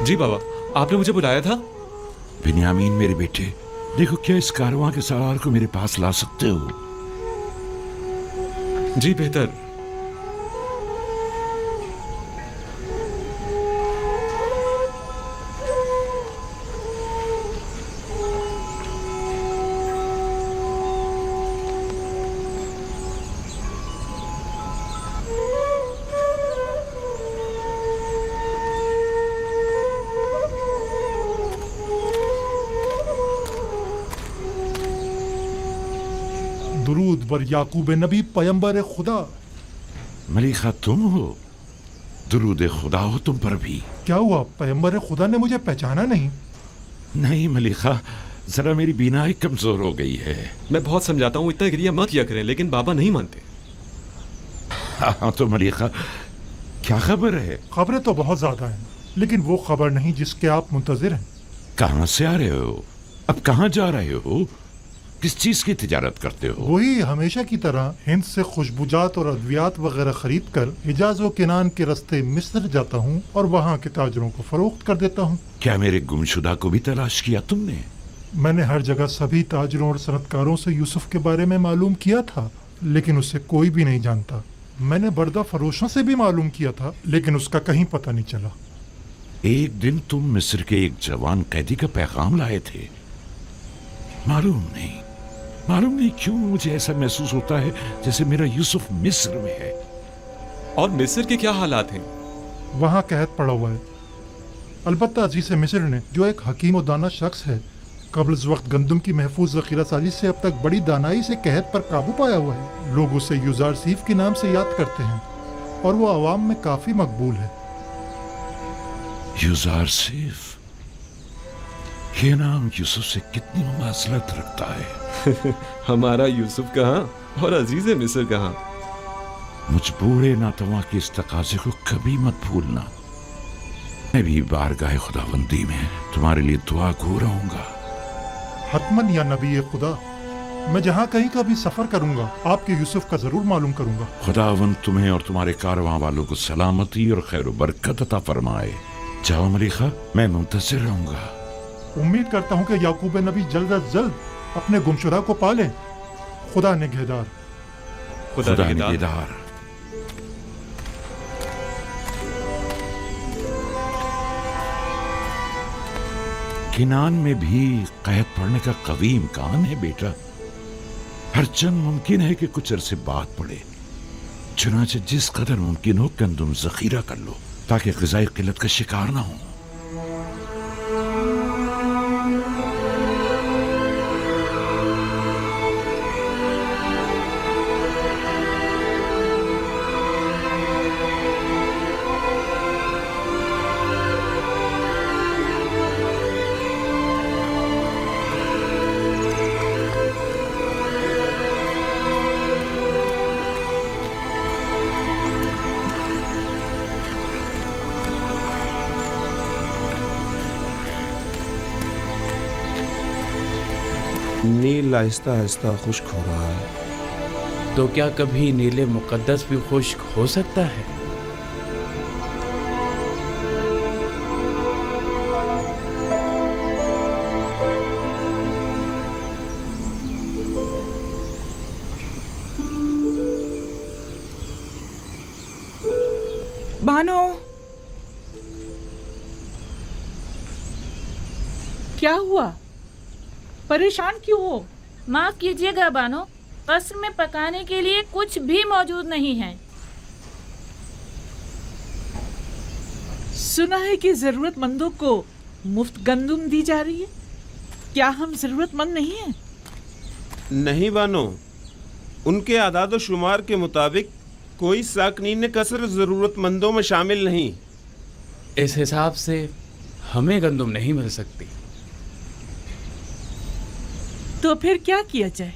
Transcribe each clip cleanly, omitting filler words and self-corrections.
जी बाबा, आपने मुझे बुलाया था? बिन्यामीन मेरे बेटे, देखो क्या इस कारवां के सवार को मेरे पास ला सकते हो? जी बेहतर। दुरूद बर याकूब नबी पैगंबर खुदा। मलिका तुम हो? दुरूद खुदा हो तुम पर भी। क्या हुआ, पैगंबर खुदा ने मुझे पहचाना नहीं? नहीं मलिका, जरा मेरी बीनाई कमजोर हो गई है। मैं बहुत समझाता हूँ इतना गिरिया मत किया करें, लेकिन बाबा नहीं मानते। हाँ तो मलिका, क्या खबर है? खबरें तो बहुत ज्यादा हैं, लेकिन वो खबर नहीं जिसके आप मुंतजिर हैं। कहाँ से आ रहे हो? अब कहाँ जा रहे हो? किस चीज की तिजारत करते हो? वही हमेशा की तरह हिंद से खुशबुजात और अद्वियात वगैरह खरीद कर हिजाज व किनान के रास्ते मिस्र जाता हूँ और वहाँ के ताजरों को फरोख्त कर देता हूँ। क्या मेरे गुमशुदा को भी तलाश किया तुमने? मैंने हर जगह सभी ताजरों और सनतकारों से यूसुफ के बारे में मालूम किया था, लेकिन उसे कोई भी नहीं जानता। मैंने बर्दा फरोशों से भी मालूम किया था, लेकिन उसका कहीं पता नहीं चला। एक दिन तुम मिस्र के एक जवान कैदी का पैगाम लाए थे। मालूम नहीं क्यों मुझे ऐसा महसूस होता है जैसे मेरा यूसुफ मिस्र में है। और मिस्र के क्या हालात हैं? वहाँ कहत पड़ा हुआ है। अलबत्ता अजीज मिस्र ने, जो एक हकीम और दाना शख्स है, कब्ल वक्त गंदम की महफूज ज़ख़ीरा साजी से अब तक बड़ी दानाई से कहत पर काबू पाया हुआ है। लोग उसे यूजार सीफ के नाम से याद करते हैं और वो आवाम में काफी मकबूल है। यूजार सीफ, ये नाम यूसुफ से कितनी मुमासलत रखता है। हमारा यूसुफ कहाँ और अजीज मिस्र कहाँ? मुझ बूढ़े नातवा के इस तकाजे को कभी मत भूलना। मैं भी बारगाह खुदाबंदी में तुम्हारे लिए दुआ गो रहूंगा। हतमन या नबी खुदा, मैं जहाँ कहीं का भी सफर करूंगा आपके यूसुफ का जरूर मालूम करूंगा। खुदावंद तुम्हें और तुम्हारे कारवां वालों को सलामती और खैर बरकत अता फरमाए। जाओ मलिका, मैं मुंतज़िर रहूंगा। उम्मीद करता हूँ कि याकूब नबी जल्द अज जल्द अपने गुमशुदा को पाले। खुदा निगहदार। खुदा निगहदार। किनान में भी कैद पड़ने का कवी इम्कान है बेटा। हरचंद मुमकिन है कि कुछ अरसे बाद पड़े। चुनाचे जिस कदर मुमकिन हो गंदम जखीरा कर लो ताकि ग़िज़ाई किल्लत का शिकार ना हो। नील आहिस्ता आहिस्ता खुश्क हो रहा है। तो क्या कभी नीले मुकद्दस भी खुश्क हो सकता है? बानो, क्या हुआ? परेशान क्यों हो? माफ कीजिएगा बानो, कस्र में पकाने के लिए कुछ भी मौजूद नहीं है। सुना है कि जरूरतमंदों को मुफ्त गंदम दी जा रही है। क्या हम जरूरतमंद नहीं हैं? नहीं बानो, उनके आदाद शुमार के मुताबिक कोई साकनीन कसर जरूरतमंदों में शामिल नहीं। इस हिसाब से हमें गंदम नहीं मिल सकती। तो फिर क्या किया जाए?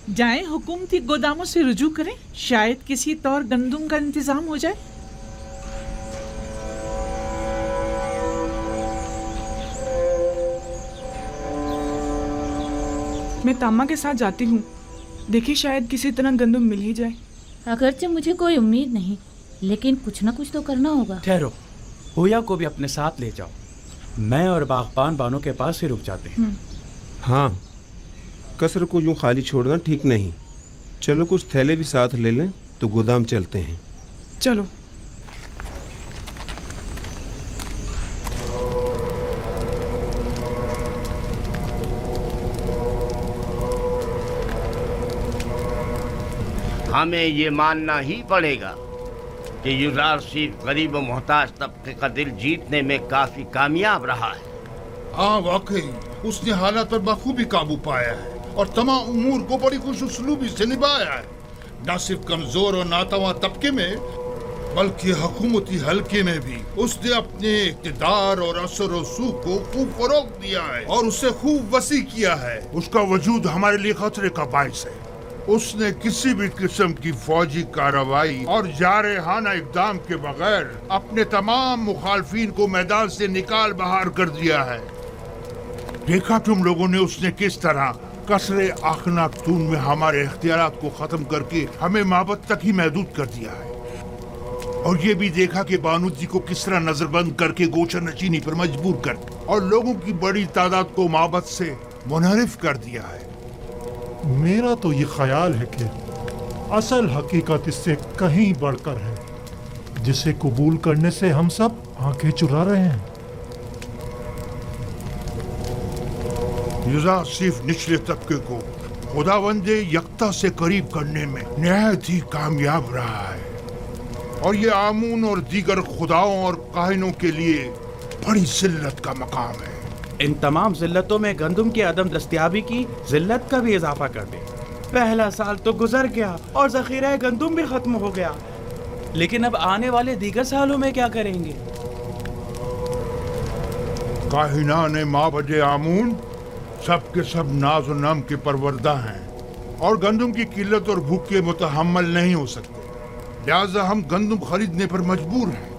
जाएं हुकूमती गोदामों से रुजू करें, शायद किसी तौर गंदम का इंतजाम हो जाए। मैं तामा के साथ जाती हूँ, देखिए शायद किसी तरह गंदम मिल ही जाए। अगरचे मुझे कोई उम्मीद नहीं, लेकिन कुछ ना कुछ तो करना होगा। ठहरो, होया को भी अपने साथ ले जाओ। मैं और बागबान बानो के पास ही रुक जाते हैं। हाँ, कसर को यूं खाली छोड़ना ठीक नहीं। चलो कुछ थैले भी साथ ले लें तो गोदाम चलते हैं। चलो। हमें ये मानना ही पड़ेगा कि युजार सिर्फ गरीब और मोहताज तबके का दिल जीतने में काफी कामयाब रहा है। हाँ वाकई उसने हालात पर बखूबी काबू पाया है और तमाम उमूर को बड़ी खुश उसलूबी से निभाया है। न सिर्फ कमजोर और नातवा तबके में बल्कि हुकूमती हलके में भी उसने अपने इक़्तिदार और असर और सूख को खूब फरोग दिया है और उसे खूब वसी किया है। उसका वजूद हमारे लिए खतरे का बाइस है। उसने किसी भी किस्म की फौजी कार्रवाई और जारहाना इक़दाम के बगैर अपने तमाम मुखालफीन को मैदान से निकाल बाहर कर दिया है। देखा तुम लोगों ने उसने किस तरह कसरे आखनातून में हमारे इख्तियारात को खत्म करके हमें माबद तक ही महदूद कर दिया है। और ये भी देखा कि बानू जी को किस तरह नजरबंद करके गोचर नचीनी पर मजबूर कर और लोगों की बड़ी तादाद को माबद से मुनहरिफ कर दिया है। मेरा तो ये ख्याल है कि असल हकीकत इससे कहीं बढ़कर है, जिसे कबूल करने से हम सब आंखें चुरा रहे हैं। युजार सिर्फ निचले तबके को खुदावंदे यकता से करीब करने में निहायत ही कामयाब रहा है और ये आमून और दीगर खुदाओं और काहिनों के लिए बड़ी जिल्लत का मकाम है। इन तमाम जिल्लतों में गंदम की अदम दस्तयाबी की जिल्लत का भी इजाफा कर दे। पहला साल तो गुजर गया और ज़ख़ीरा गंदम भी खत्म हो गया, लेकिन अब आने वाले दीगर सालों में क्या करेंगे? काहिनान माबद आमून सब के सब नाज और नम के परवरदा हैं और गंदम की किल्लत और भूख के मुतहम्मल नहीं हो सकते, लिहाजा हम गंदम खरीदने पर मजबूर हैं।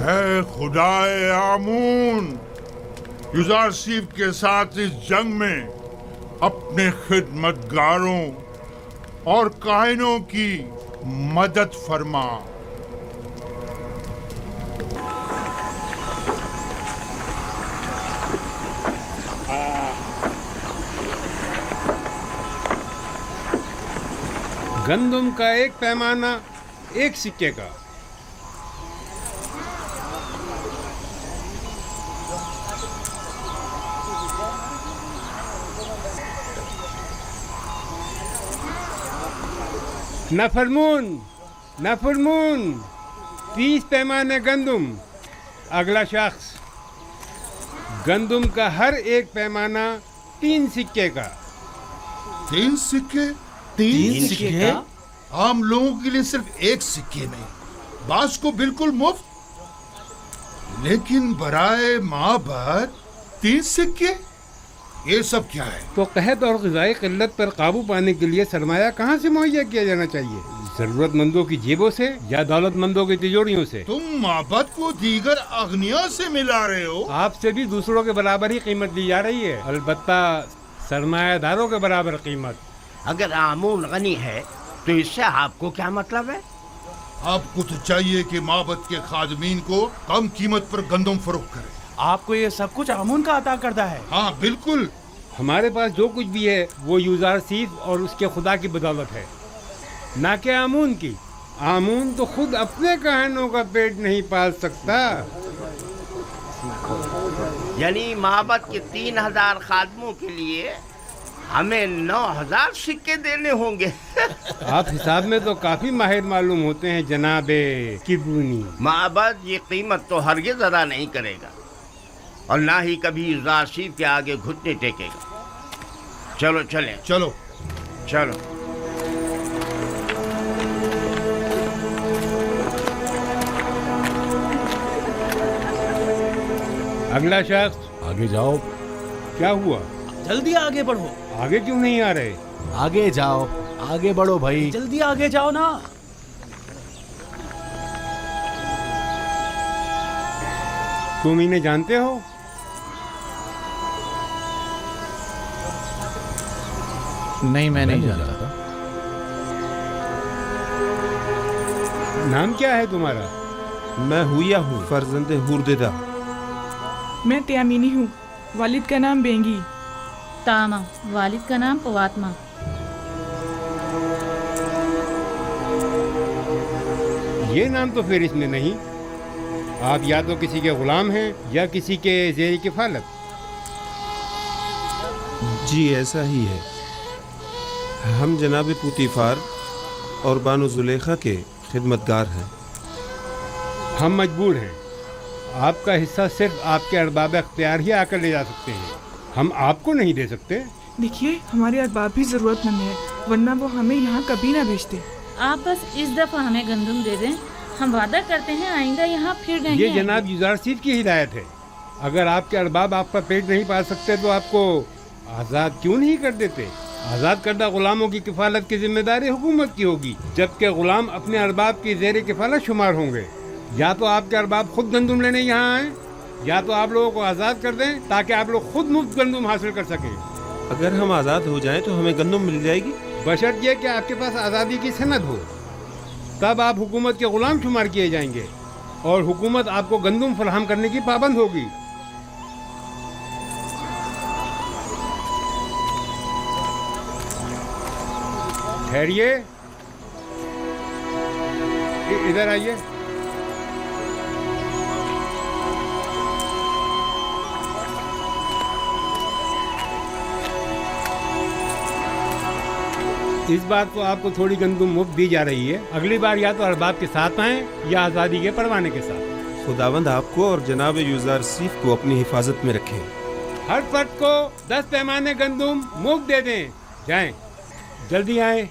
है खुदाए आमून, युजार सीफ के साथ इस जंग में अपने खिदमतगारों और काहिनों की मदद फरमा। गंदम का एक पैमाना एक सिक्के का। नफरमून, नफरमून, 30 पैमाने गंदम। अगला शख्स, गंदम का हर एक पैमाना 3 सिक्के का। 3 सिक्के? 3 सिक्के? आम लोगों के लिए सिर्फ 1 सिक्के में, बास को बिल्कुल मुफ्त। लेकिन बराए माबद 3 सिक्के, ये सब क्या है? तो कहत और ग़िज़ाई क़िल्लत पर काबू पाने के लिए सरमाया कहाँ से मुहैया किया जाना चाहिए? ज़रूरतमंदों की जेबों से या दौलतमंदों की तिजोरियों से? तुम माबद को दीगर अगनिया से मिला रहे हो। आपसे भी दूसरों के बराबर ही कीमत दी जा रही है, अलबत्ता सरमायादारों के बराबर कीमत। अगर आमून गनी है तो इससे आपको क्या मतलब है? आपको तो चाहिए कि माबद के खादमीन को कम कीमत पर गंदम फरोख्त करें। आपको ये सब कुछ आमून का अता करता है? हाँ बिल्कुल। हमारे पास जो कुछ भी है वो युजार सीफ और उसके खुदा की बदौलत है, ना कि आमून की। आमून तो खुद अपने काहिनों का पेट नहीं पाल सकता। यानी माबद के 3000 खादमों के लिए हमें 9000 सिक्के देने होंगे। आप हिसाब में तो काफी माहिर मालूम होते हैं जनाबे किबूनी। माबद ये कीमत तो हरगिज़ अदा नहीं करेगा और ना ही कभी राशिद के आगे घुटने टेकेगा। चलो चलें। चलो चलो। अगला शख्स, आगे जाओ। क्या हुआ? जल्दी आगे बढ़ो। आगे क्यों नहीं आ रहे? आगे जाओ, आगे बढ़ो भाई। जल्दी आगे जाओ ना। तुम इन्हें जानते हो? नहीं, मैं नहीं जानता। नाम क्या है तुम्हारा? मैं हुया हूँ, फर्जंद हुरदेदा। मैं त्यामिनी हूँ, वालिद का नाम बेंगी। तामा, वालिद का नाम पवात्मा। ये नाम तो फिर इसमें नहीं। आप या तो किसी के गुलाम हैं या किसी के ज़ेर किफ़ालत। जी ऐसा ही है। हम जनाब पुतीफार और बानो जुलेखा के खिदमतगार हैं। हम मजबूर हैं। आपका हिस्सा सिर्फ आपके अरबाब अख्तियार ही आकर ले जा सकते हैं, हम आपको नहीं दे सकते। देखिए, हमारे अरबाब भी जरूरतमंद है, वरना वो हमें यहाँ कभी ना भेजते। आप बस इस दफ़ा हमें गंदम दे दें, हम वादा करते हैं आइंदा यहाँ फिर नहीं ये आएंगे। जनाब यूज़ारसीफ की हिदायत है। अगर आपके अरबाब आपका पेट नहीं पाल सकते तो आपको आज़ाद क्यों नहीं कर देते? आज़ाद करदा गुलामों की किफ़ालत की जिम्मेदारी हुकूमत की होगी, जबकि गुलाम अपने अरबाब की ज़ेर किफ़ालत शुमार होंगे। या तो आपके अरबाब खुद गंदम लेने यहाँ आएँ, या तो आप लोगों को आज़ाद कर दें ताकि आप लोग खुद मुफ्त गंदम हासिल कर सकें। अगर हम आज़ाद हो जाएं तो हमें गंदम मिल जाएगी, बशर्त ये कि आपके पास आज़ादी की सनद हो। तब आप हुकूमत के गुलाम शुमार किए जाएंगे और हुकूमत आपको गंदम फराहम करने की पाबंद होगी। ठहरिए, इधर आइए। इस बार तो आपको थोड़ी गंदम मुफ्त दी जा रही है। अगली बार या तो अरबाब के साथ आएं या आज़ादी के परवाने के साथ। खुदावंद आपको और जनाब यूज़ारसीफ को अपनी हिफाजत में रखें। हर फर्द को 10 पैमाने गंदम मुफ्त दे दें। जाएं, जल्दी आएं।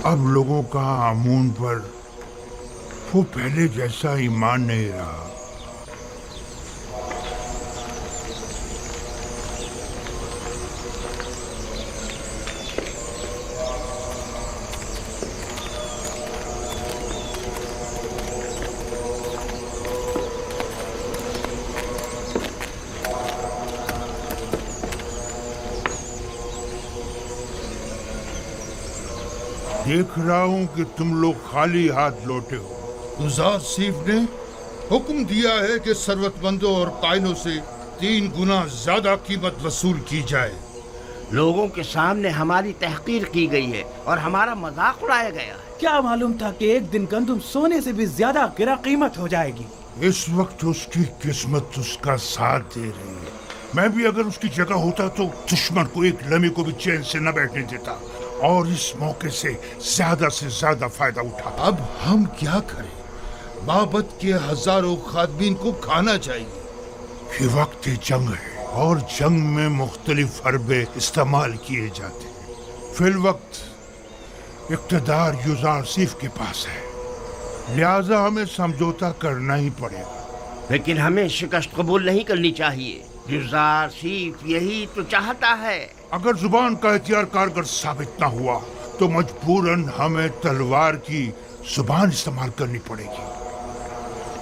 अब लोगों का आमून पर वो पहले जैसा ईमान नहीं रहा। देख रहा हूं कि तुम लोग खाली हाथ लौटे हो। यूज़ारसीफ ने हुक्म दिया है कि सरवतमंदों और कायनों से 3 गुना ज्यादा कीमत वसूल की जाए। लोगों के सामने हमारी तहकीर की गई है और हमारा मजाक उड़ाया गया है। क्या मालूम था कि एक दिन गंदम सोने से भी ज्यादा गिरा कीमत हो जाएगी। इस वक्त उसकी किस्मत उसका साथ दे रही है। मैं भी अगर उसकी जगह होता तो दुश्मन को एक लम्हे को भी चैन से न बैठने देता और इस मौके से ज्यादा फायदा उठा। अब हम क्या करें? बाबत के हजारों खादमीन को खाना चाहिए। ये वक्त जंग है और जंग में मुख्तलिफ हरबे इस्तेमाल किए जाते हैं। फिल वक्त इक़्तिदार यूज़ारसीफ के पास है, लिहाजा हमें समझौता करना ही पड़ेगा। लेकिन हमें शिकस्त कबूल नहीं करनी चाहिए। यूज़ारसीफ यही तो चाहता है। अगर जुबान का इख्तियार कारगर साबित न हुआ तो मजबूरन हमें तलवार की जुबान इस्तेमाल करनी पड़ेगी।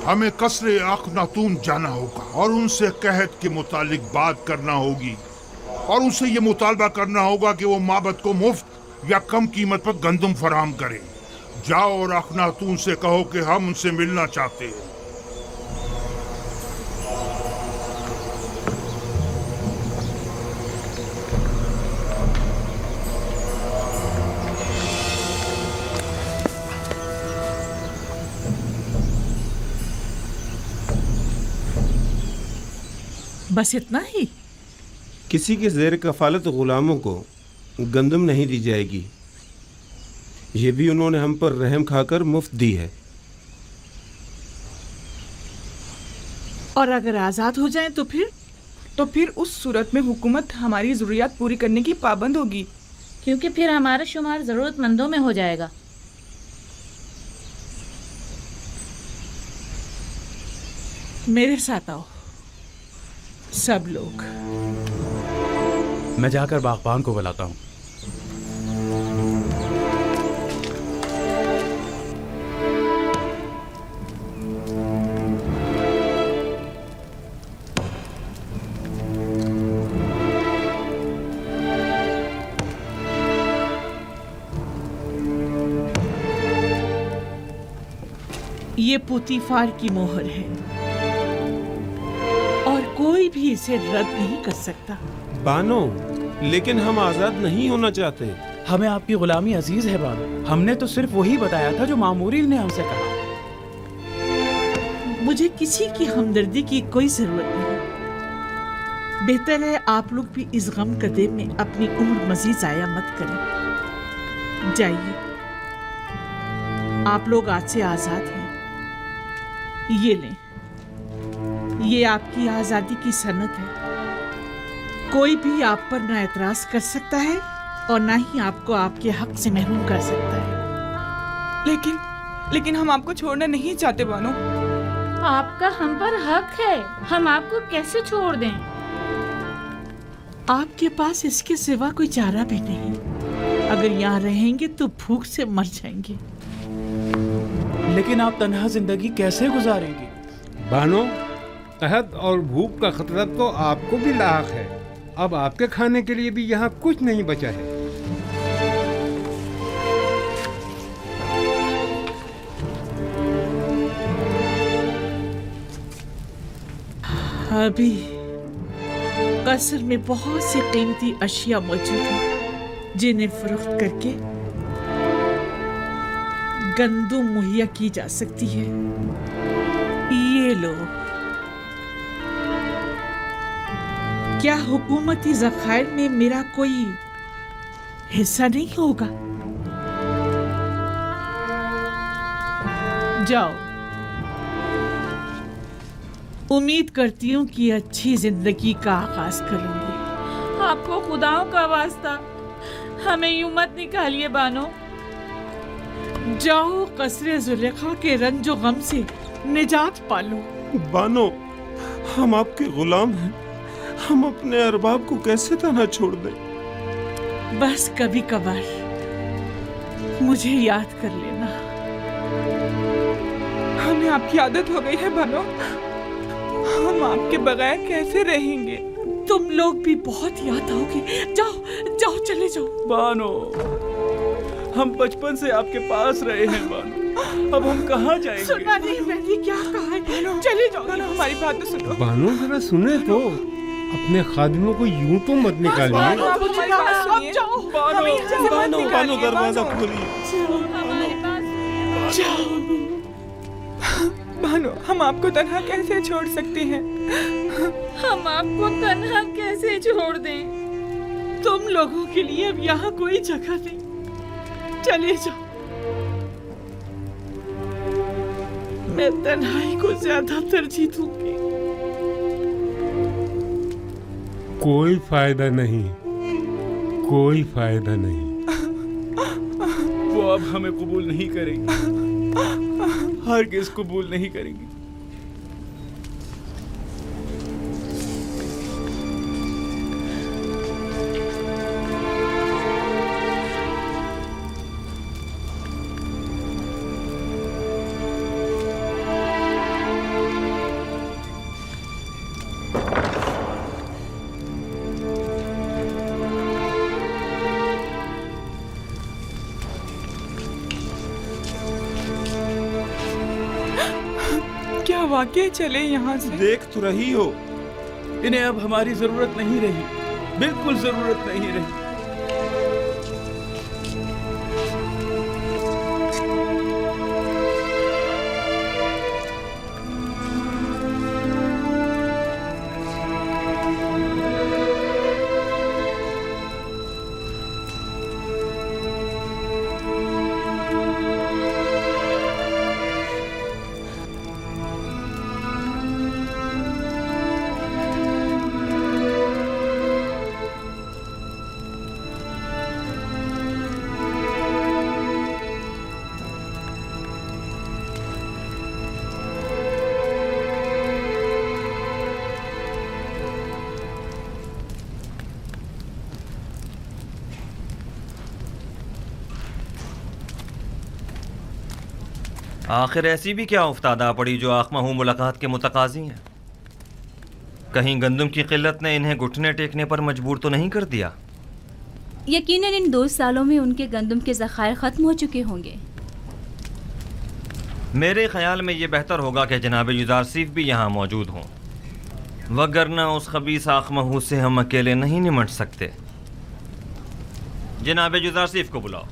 हमें कसरे अखनातून जाना होगा और उनसे कहत के मुतालिक बात करना होगी और उनसे ये मुतालबा करना होगा कि वो माबद को मुफ्त या कम कीमत पर गंदम फराहम करे। जाओ और अखनातून से कहो कि हम उनसे मिलना चाहते हैं। बस इतना ही? किसी के ज़ेर कफालत गुलामों को गंदम नहीं दी जाएगी। ये भी उन्होंने हम पर रहम खाकर मुफ्त दी है। और अगर आज़ाद हो जाएं तो फिर उस सूरत में हुकूमत हमारी ज़रूरियात पूरी करने की पाबंद होगी, क्योंकि फिर हमारा शुमार ज़रूरतमंदों में हो जाएगा। मेरे साथ आओ सब लोग। मैं जाकर बागबान को बुलाता हूँ। ये पुतीफार की मोहर है और कोई भी इसे रद्द नहीं कर सकता। बानो, लेकिन हम आजाद नहीं होना चाहते। हमें आपकी गुलामी अजीज है बानो। हमने तो सिर्फ वही बताया था जो मामूरीन ने हमसे कहा। मुझे किसी की हमदर्दी की कोई जरूरत नहीं। बेहतर है आप लोग भी इस गम कदे में अपनी उम्र मजीद जाया मत करें। जाइए, आप लोग आज से आजाद हैं। ये लें, ये आपकी आजादी की सनद है। कोई भी आप पर ना एतराज कर सकता है और ना ही आपको आपके हक से महरूम कर सकता है। लेकिन हम आपको छोड़ना नहीं चाहते बानो। आपका हम पर हक है, हम आपको कैसे छोड़ दें? आपके पास इसके सिवा कोई चारा भी नहीं। अगर यहाँ रहेंगे तो भूख से मर जाएंगे। लेकिन आप तन्हा जिंदगी कैसे गुजारेंगे? बानो, कहत और भूख का खतरा तो आपको भी लाहक है। अब आपके खाने के लिए भी यहाँ कुछ नहीं बचा है। अभी कसर में बहुत सी कीमती अशिया मौजूद हैं जिन्हें फरोख्त करके गंदुम मुहैया की जा सकती है। ये लो। क्या हुकूमती ज़खायर में मेरा कोई हिस्सा नहीं होगा? जाओ। उम्मीद करती हूँ कि अच्छी जिंदगी का आगाज करूंगी। आपको खुदाओं का वास्ता हमें यूं मत निकालिए बानो। जाओ, कसरे जुलेखा के रंजो गम से निजात पालो। बानो, हम आपके गुलाम हैं। हम अपने अरबाब को कैसे तन्हा छोड़ दें? बस कभी कभार मुझे याद कर लेना। हमें आपकी आदत हो गई है बानो। हम आपके बगैर कैसे रहेंगे? तुम लोग भी बहुत याद आओगे। जाओ जाओ, चले जाओ। बानो, हम बचपन से आपके पास रहे हैं बानो। अब हम कहाँ जाएंगे? सुना नहीं मैंने क्या कहा है? चले जाओ। बानो, हमारी बात तो सुनो। बानो, जरा सुने तो। अपने खादिमों को यूं तो मत निकालिए। बानो, दरवाजा खोलिए। बानो, हम आपको तन्हा कैसे छोड़ सकते हैं? हम आपको तन्हा कैसे छोड़ दें? तुम लोगों के लिए अब यहाँ कोई जगह नहीं। चले जाओ। मैं तन्हाई को ज्यादा तरजीह दूंगी। कोई फायदा नहीं, कोई फायदा नहीं। वो अब हमें कबूल नहीं करेंगी, हरगिज़ कबूल नहीं करेंगी। वाकई चले यहाँ से? देख तो रही हो, इन्हें अब हमारी जरूरत नहीं रही, बिल्कुल जरूरत नहीं रही। آخر ایسی بھی کیا افتادہ پڑی جو آخمہ ہوں ملاقات کے متقاضی ہیں؟ کہیں گندم کی قلت نے انہیں گھٹنے ٹیکنے پر مجبور تو نہیں کر دیا؟ یقیناً ان 2 سالوں میں ان کے گندم کے ذخائر ختم ہو چکے ہوں گے۔ میرے خیال میں یہ بہتر ہوگا کہ جناب یوزارسیف بھی یہاں موجود ہوں، وگرنہ اس خبیث آخمہ سے ہم اکیلے نہیں نمٹ سکتے۔ جناب یوزارسیف کو بلاؤ۔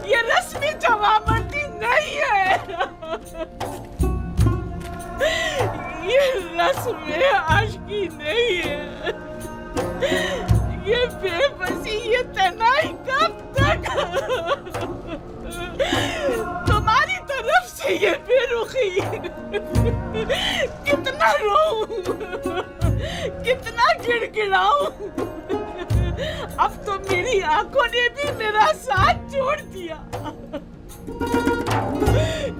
یہ رسمی جوابندی نہیں ہے، یہ رسم عاشقی نہیں ہے، یہ بے بسی، یہ تنہائی کب تک؟ تمہاری طرف سے یہ بے رخی، کتنا روؤں، کتنا گڑ گڑاؤں، اب تو میری آنکھوں نے بھی میرا ساتھ چھوڑ دیا۔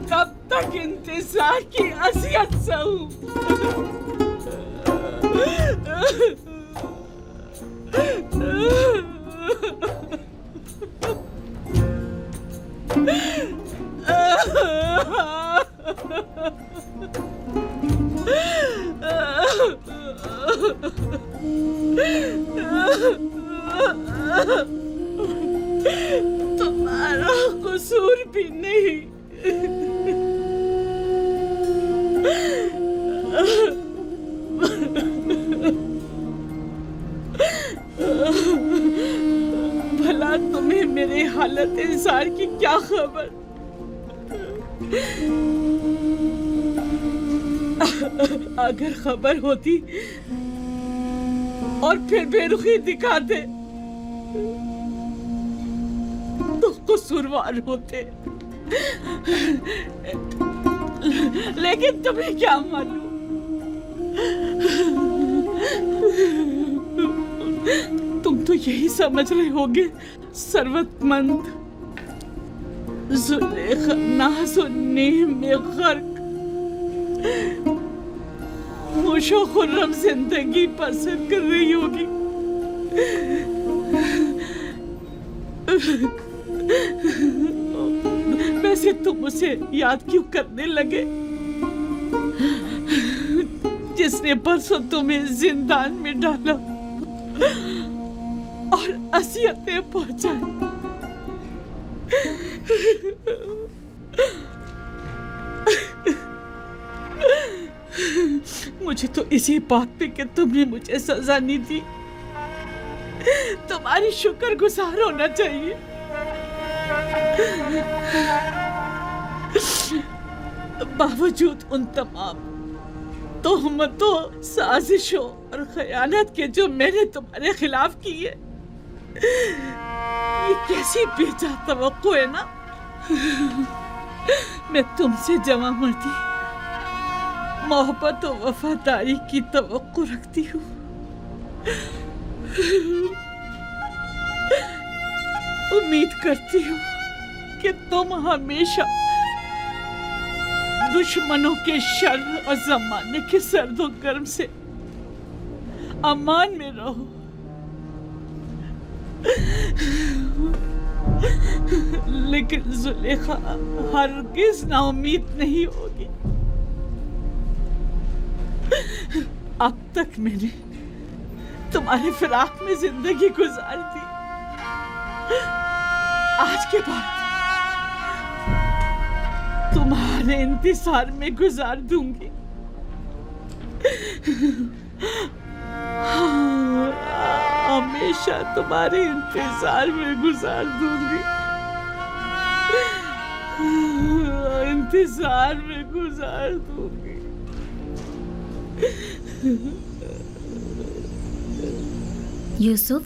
کب تک انتظار کی اذیت سہوں؟ تمہارا قصور بھی نہیں، بھلا تمہیں میرے حالت انسار کی کیا خبر؟ اگر خبر ہوتی اور پھر بے رخی دکھاتے تو قصوروار ہوتے، لیکن تمہیں کیا معلوم، تم تو یہی سمجھ رہے ہوگے ثروت مند زلیخا ناز و نیم میں غرق خوش و خرم زندگی بسر کر رہی ہوگی۔ ویسے تم اسے یاد کیوں کرنے لگے جس نے پرسوں تمہیں زندان میں ڈالا اور اذیتیں پہنچائی؟ मुझे तो इसी बात पे कि तुमने मुझे सजा नहीं दी तुम्हारी शुक्रगुजार होना चाहिए। बावजूद उन तमाम तोहमतों, साजिशों और खयानत के जो मैंने तुम्हारे खिलाफ की है, ये कैसी बेजा तवक्को है ना। मैं तुमसे जमा मर्दी, मोहब्बत और वफादारी की तवक्को रखती हूँ। उम्मीद करती हूँ कि तुम हमेशा दुश्मनों के शर और जमाने के सर्द और गर्म से अमान में रहो। लेकिन जुलेखा हरगिज नाउम्मीद नहीं होगी। अब तक मैंने तुम्हारे फिराक में जिंदगी गुजारी थी, आज के बाद तुम्हारे इंतजार में गुजार दूंगी। हमेशा तुम्हारे इंतजार में गुजार दूंगी, इंतजार में गुजार दूंगी। यूसुफ,